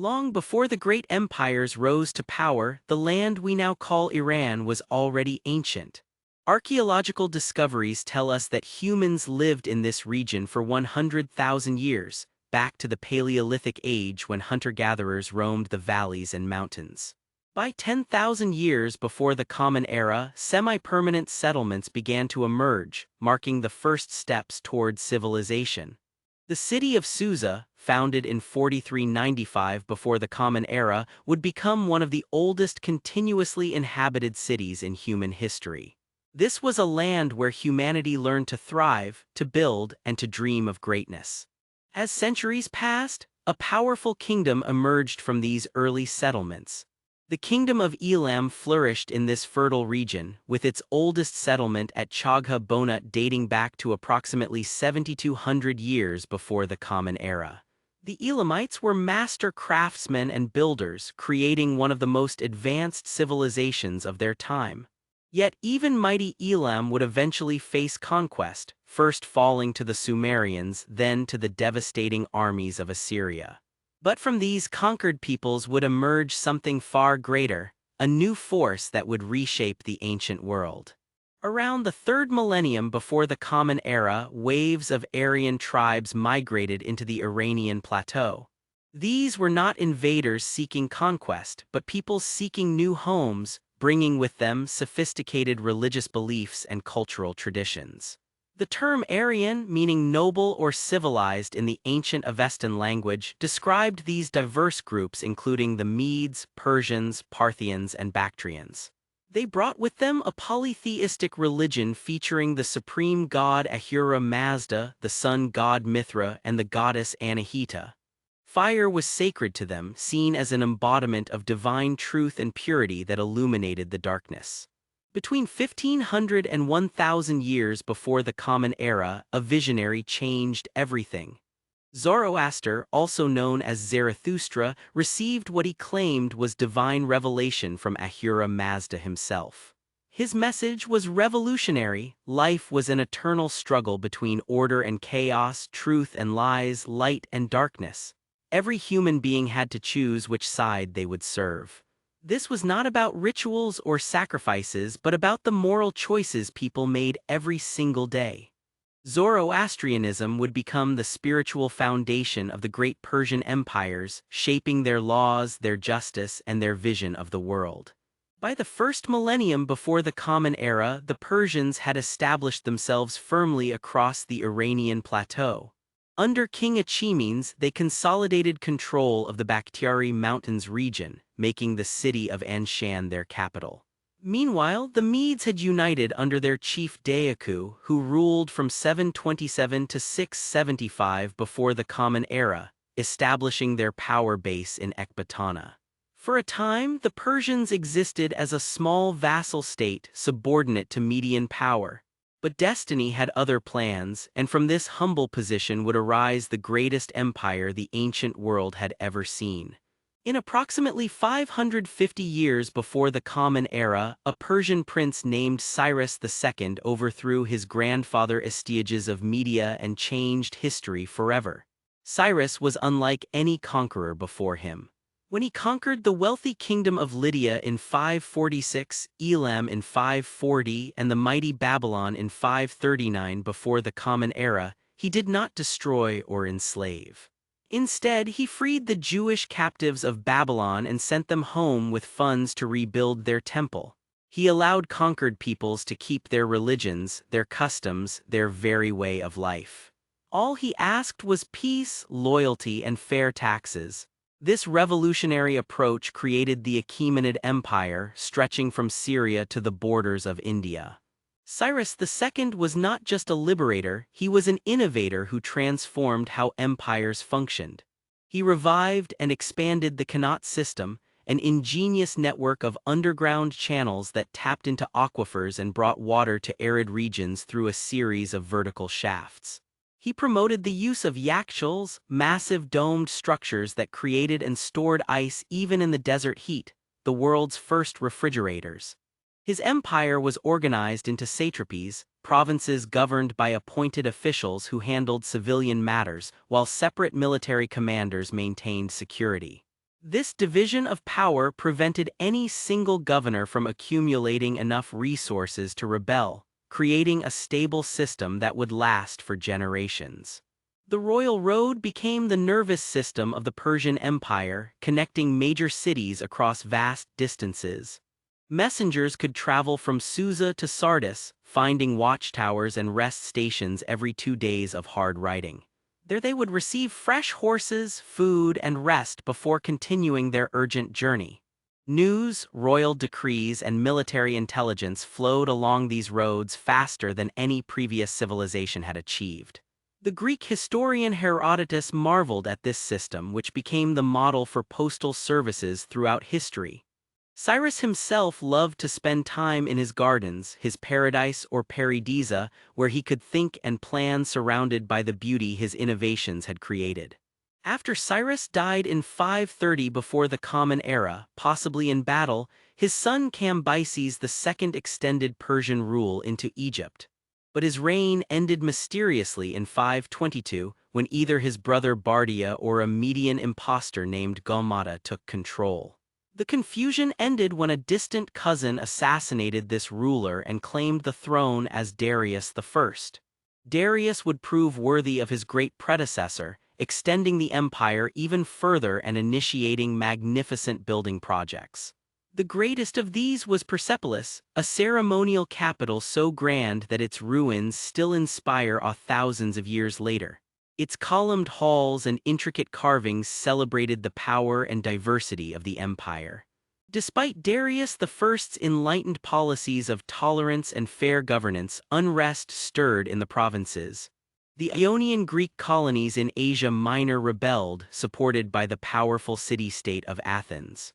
Long before the great empires rose to power, the land we now call Iran was already ancient. Archaeological discoveries tell us that humans lived in this region for 100,000 years, back to the Paleolithic age when hunter-gatherers roamed the valleys and mountains. By 10,000 years before the Common Era, semi-permanent settlements began to emerge, marking the first steps toward civilization. The city of Susa, founded in 4395 before the Common Era, would become one of the oldest continuously inhabited cities in human history. This was a land where humanity learned to thrive, to build, and to dream of greatness. As centuries passed, a powerful kingdom emerged from these early settlements. The kingdom of Elam flourished in this fertile region, with its oldest settlement at Chagha Bonut dating back to approximately 7,200 years before the Common Era. The Elamites were master craftsmen and builders, creating one of the most advanced civilizations of their time. Yet even mighty Elam would eventually face conquest, first falling to the Sumerians, then to the devastating armies of Assyria. But from these conquered peoples would emerge something far greater, a new force that would reshape the ancient world. Around the 3rd millennium before the Common Era, waves of Aryan tribes migrated into the Iranian plateau. These were not invaders seeking conquest, but peoples seeking new homes, bringing with them sophisticated religious beliefs and cultural traditions. The term Aryan, meaning noble or civilized in the ancient Avestan language, described these diverse groups including the Medes, Persians, Parthians, and Bactrians. They brought with them a polytheistic religion featuring the supreme god Ahura Mazda, the sun god Mithra, and the goddess Anahita. Fire was sacred to them, seen as an embodiment of divine truth and purity that illuminated the darkness. Between 1500 and 1000 years before the Common Era, a visionary changed everything. Zoroaster, also known as Zarathustra, received what he claimed was divine revelation from Ahura Mazda himself. His message was revolutionary. Life was an eternal struggle between order and chaos, truth and lies, light and darkness. Every human being had to choose which side they would serve. This was not about rituals or sacrifices, but about the moral choices people made every single day. Zoroastrianism would become the spiritual foundation of the great Persian empires, shaping their laws, their justice, and their vision of the world. By the 1st millennium before the Common Era, the Persians had established themselves firmly across the Iranian plateau. Under King Achaemenid, they consolidated control of the Bakhtiari Mountains region, making the city of Anshan their capital. Meanwhile, the Medes had united under their chief Dayaku, who ruled from 727 to 675 before the Common Era, establishing their power base in Ecbatana. For a time, the Persians existed as a small vassal state subordinate to Median power. But destiny had other plans, and from this humble position would arise the greatest empire the ancient world had ever seen. In approximately 550 years before the Common Era, a Persian prince named Cyrus II overthrew his grandfather Astyages of Media and changed history forever. Cyrus was unlike any conqueror before him. When he conquered the wealthy kingdom of Lydia in 546, Elam in 540, and the mighty Babylon in 539 before the Common Era, he did not destroy or enslave. Instead, he freed the Jewish captives of Babylon and sent them home with funds to rebuild their temple. He allowed conquered peoples to keep their religions, their customs, their very way of life. All he asked was peace, loyalty, and fair taxes. This revolutionary approach created the Achaemenid Empire, stretching from Syria to the borders of India. Cyrus II was not just a liberator, he was an innovator who transformed how empires functioned. He revived and expanded the Qanat system, an ingenious network of underground channels that tapped into aquifers and brought water to arid regions through a series of vertical shafts. He promoted the use of yakhchuls, massive domed structures that created and stored ice even in the desert heat, the world's first refrigerators. His empire was organized into satrapies, provinces governed by appointed officials who handled civilian matters, while separate military commanders maintained security. This division of power prevented any single governor from accumulating enough resources to rebel, creating a stable system that would last for generations. The royal road became the nervous system of the Persian Empire, connecting major cities across vast distances. Messengers could travel from Susa to Sardis, finding watchtowers and rest stations every 2 days of hard riding. There they would receive fresh horses, food, and rest before continuing their urgent journey. News, royal decrees, and military intelligence flowed along these roads faster than any previous civilization had achieved. The Greek historian Herodotus marveled at this system, which became the model for postal services throughout history. Cyrus himself loved to spend time in his gardens, his paradise or paradisa, where he could think and plan surrounded by the beauty his innovations had created. After Cyrus died in 530 before the Common Era, possibly in battle, his son Cambyses II extended Persian rule into Egypt. But his reign ended mysteriously in 522 when either his brother Bardia or a Median impostor named Gaumata took control. The confusion ended when a distant cousin assassinated this ruler and claimed the throne as Darius I. Darius would prove worthy of his great predecessor, extending the empire even further and initiating magnificent building projects. The greatest of these was Persepolis, a ceremonial capital so grand that its ruins still inspire awe thousands of years later. Its columned halls and intricate carvings celebrated the power and diversity of the empire. Despite Darius I's enlightened policies of tolerance and fair governance, unrest stirred in the provinces. The Ionian Greek colonies in Asia Minor rebelled, supported by the powerful city-state of Athens.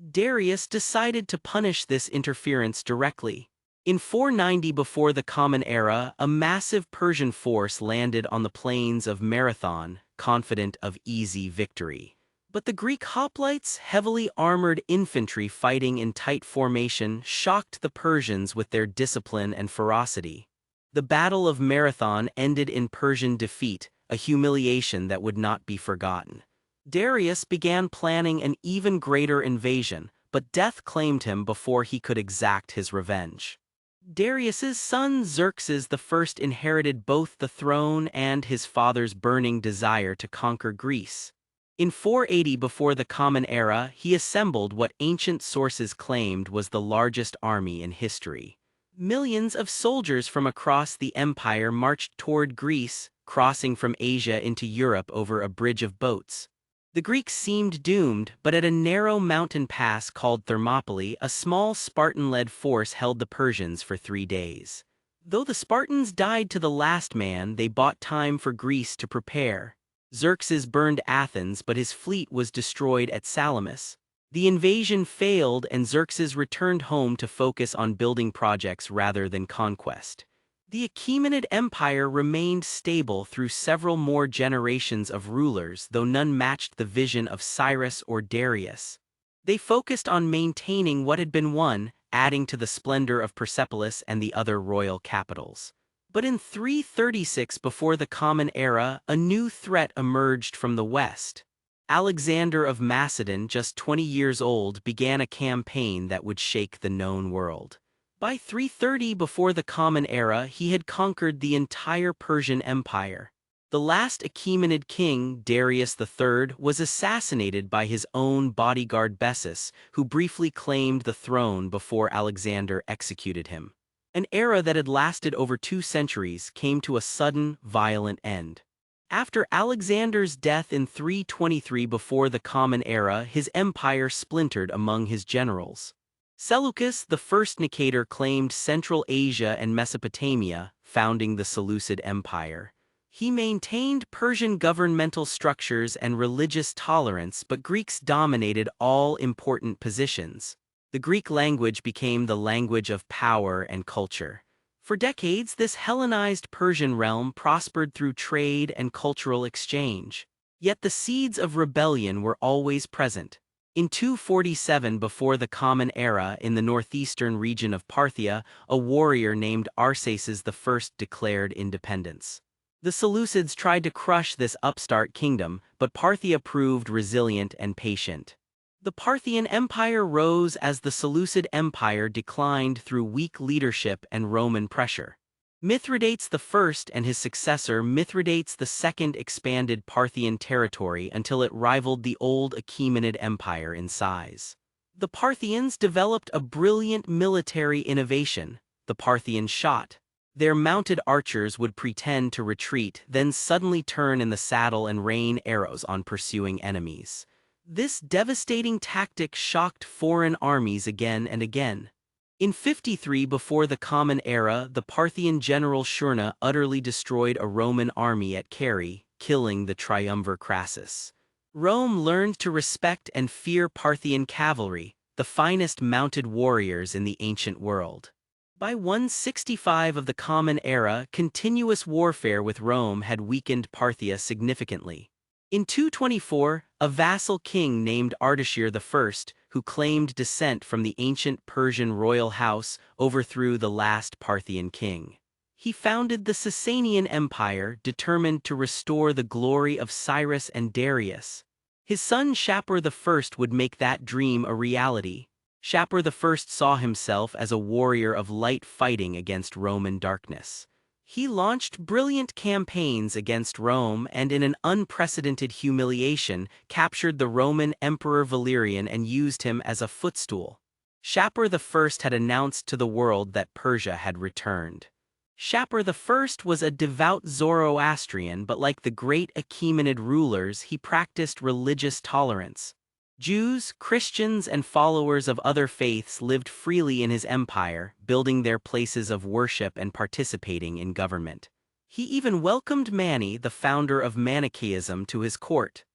Darius decided to punish this interference directly. In 490 before the Common Era, a massive Persian force landed on the plains of Marathon, confident of easy victory. But the Greek hoplites, heavily armored infantry fighting in tight formation, shocked the Persians with their discipline and ferocity. The Battle of Marathon ended in Persian defeat, a humiliation that would not be forgotten. Darius began planning an even greater invasion, but death claimed him before he could exact his revenge. Darius's son Xerxes I inherited both the throne and his father's burning desire to conquer Greece. In 480 before the Common Era, he assembled what ancient sources claimed was the largest army in history. Millions of soldiers from across the empire marched toward Greece, crossing from Asia into Europe over a bridge of boats. The Greeks seemed doomed, but at a narrow mountain pass called Thermopylae, a small Spartan-led force held the Persians for 3 days. Though the Spartans died to the last man, they bought time for Greece to prepare. Xerxes burned Athens, but his fleet was destroyed at Salamis. The invasion failed, and Xerxes returned home to focus on building projects rather than conquest. The Achaemenid Empire remained stable through several more generations of rulers, though none matched the vision of Cyrus or Darius. They focused on maintaining what had been won, adding to the splendor of Persepolis and the other royal capitals. But in 336 before the Common Era, a new threat emerged from the west. Alexander of Macedon, just 20 years old, began a campaign that would shake the known world. By 330 before the Common Era, he had conquered the entire Persian Empire. The last Achaemenid king, Darius III, was assassinated by his own bodyguard Bessus, who briefly claimed the throne before Alexander executed him. An era that had lasted over 2 centuries came to a sudden, violent end. After Alexander's death in 323 before the Common Era, his empire splintered among his generals. Seleucus, the first Nicator, claimed Central Asia and Mesopotamia, founding the Seleucid Empire. He maintained Persian governmental structures and religious tolerance, but Greeks dominated all important positions. The Greek language became the language of power and culture. For decades, this Hellenized Persian realm prospered through trade and cultural exchange. Yet the seeds of rebellion were always present. In 247 before the Common Era, in the northeastern region of Parthia, a warrior named Arsaces I declared independence. The Seleucids tried to crush this upstart kingdom, but Parthia proved resilient and patient. The Parthian Empire rose as the Seleucid Empire declined through weak leadership and Roman pressure. Mithridates I and his successor Mithridates II expanded Parthian territory until it rivaled the old Achaemenid Empire in size. The Parthians developed a brilliant military innovation, the Parthian shot. Their mounted archers would pretend to retreat, then suddenly turn in the saddle and rain arrows on pursuing enemies. This devastating tactic shocked foreign armies again and again. In 53 before the Common Era, the Parthian general Shurna utterly destroyed a Roman army at Carrhae, killing the triumvir Crassus. Rome learned to respect and fear Parthian cavalry, the finest mounted warriors in the ancient world. By 165 of the Common Era, continuous warfare with Rome had weakened Parthia significantly. In 224, a vassal king named Ardashir I, who claimed descent from the ancient Persian royal house, overthrew the last Parthian king. He founded the Sassanian Empire, determined to restore the glory of Cyrus and Darius. His son Shapur I would make that dream a reality. Shapur I saw himself as a warrior of light fighting against Roman darkness. He launched brilliant campaigns against Rome and in an unprecedented humiliation captured the Roman Emperor Valerian and used him as a footstool. Shapur I had announced to the world that Persia had returned. Shapur I was a devout Zoroastrian, but like the great Achaemenid rulers, he practiced religious tolerance. Jews, Christians, and followers of other faiths lived freely in his empire, building their places of worship and participating in government. He even welcomed Mani, the founder of Manichaeism, to his court.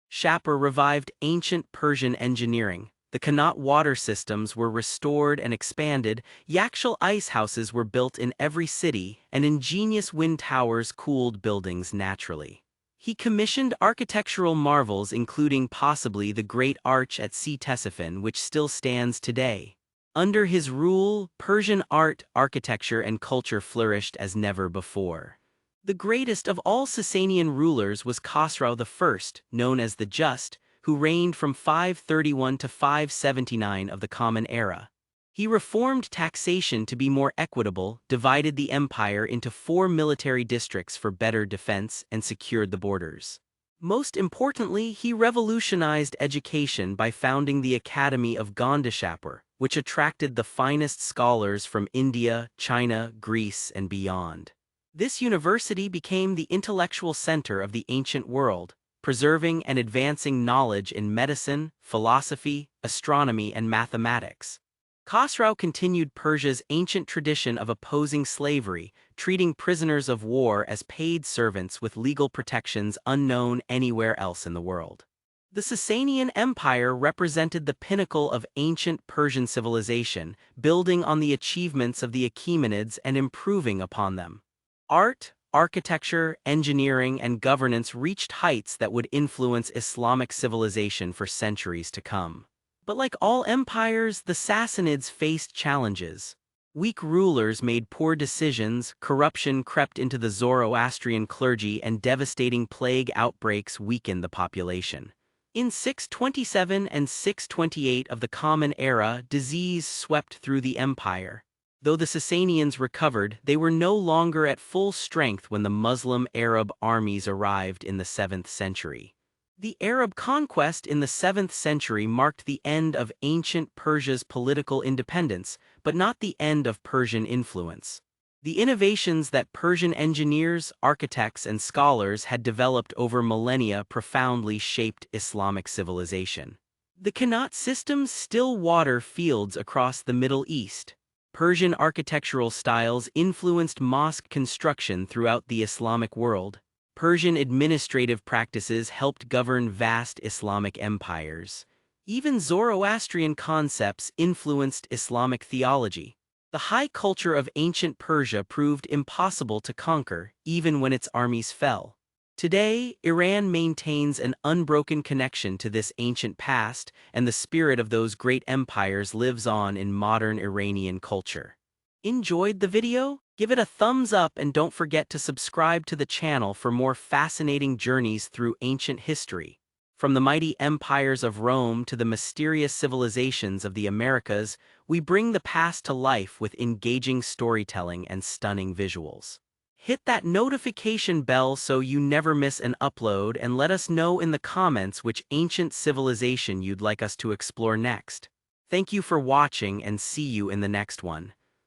Shapur revived ancient Persian engineering. The Qanat water systems were restored and expanded, Yakshal ice houses were built in every city, and ingenious wind towers cooled buildings naturally. He commissioned architectural marvels including possibly the Great Arch at Ctesiphon, which still stands today. Under his rule, Persian art, architecture, and culture flourished as never before. The greatest of all Sassanian rulers was Khosrau I, known as the Just, who reigned from 531 to 579 of the Common Era. He reformed taxation to be more equitable, divided the empire into 4 military districts for better defense, and secured the borders. Most importantly, he revolutionized education by founding the Academy of Gondishapur, which attracted the finest scholars from India, China, Greece, and beyond. This university became the intellectual center of the ancient world, preserving and advancing knowledge in medicine, philosophy, astronomy, and mathematics. Khosrau continued Persia's ancient tradition of opposing slavery, treating prisoners of war as paid servants with legal protections unknown anywhere else in the world. The Sassanian Empire represented the pinnacle of ancient Persian civilization, building on the achievements of the Achaemenids and improving upon them. Art, architecture, engineering, and governance reached heights that would influence Islamic civilization for centuries to come. But like all empires, the Sassanids faced challenges. Weak rulers made poor decisions, corruption crept into the Zoroastrian clergy, and devastating plague outbreaks weakened the population. In 627 and 628 of the Common Era, disease swept through the empire. Though the Sassanians recovered, they were no longer at full strength when the Muslim Arab armies arrived in the 7th century. The Arab conquest in the 7th century marked the end of ancient Persia's political independence, but not the end of Persian influence. The innovations that Persian engineers, architects, and scholars had developed over millennia profoundly shaped Islamic civilization. The Qanat systems still water fields across the Middle East. Persian architectural styles influenced mosque construction throughout the Islamic world. Persian administrative practices helped govern vast Islamic empires. Even Zoroastrian concepts influenced Islamic theology. The high culture of ancient Persia proved impossible to conquer, even when its armies fell. Today, Iran maintains an unbroken connection to this ancient past, and the spirit of those great empires lives on in modern Iranian culture. Enjoyed the video? Give it a thumbs up and don't forget to subscribe to the channel for more fascinating journeys through ancient history. From the mighty empires of Rome to the mysterious civilizations of the Americas, we bring the past to life with engaging storytelling and stunning visuals. Hit that notification bell so you never miss an upload, and let us know in the comments which ancient civilization you'd like us to explore next. Thank you for watching, and see you in the next one.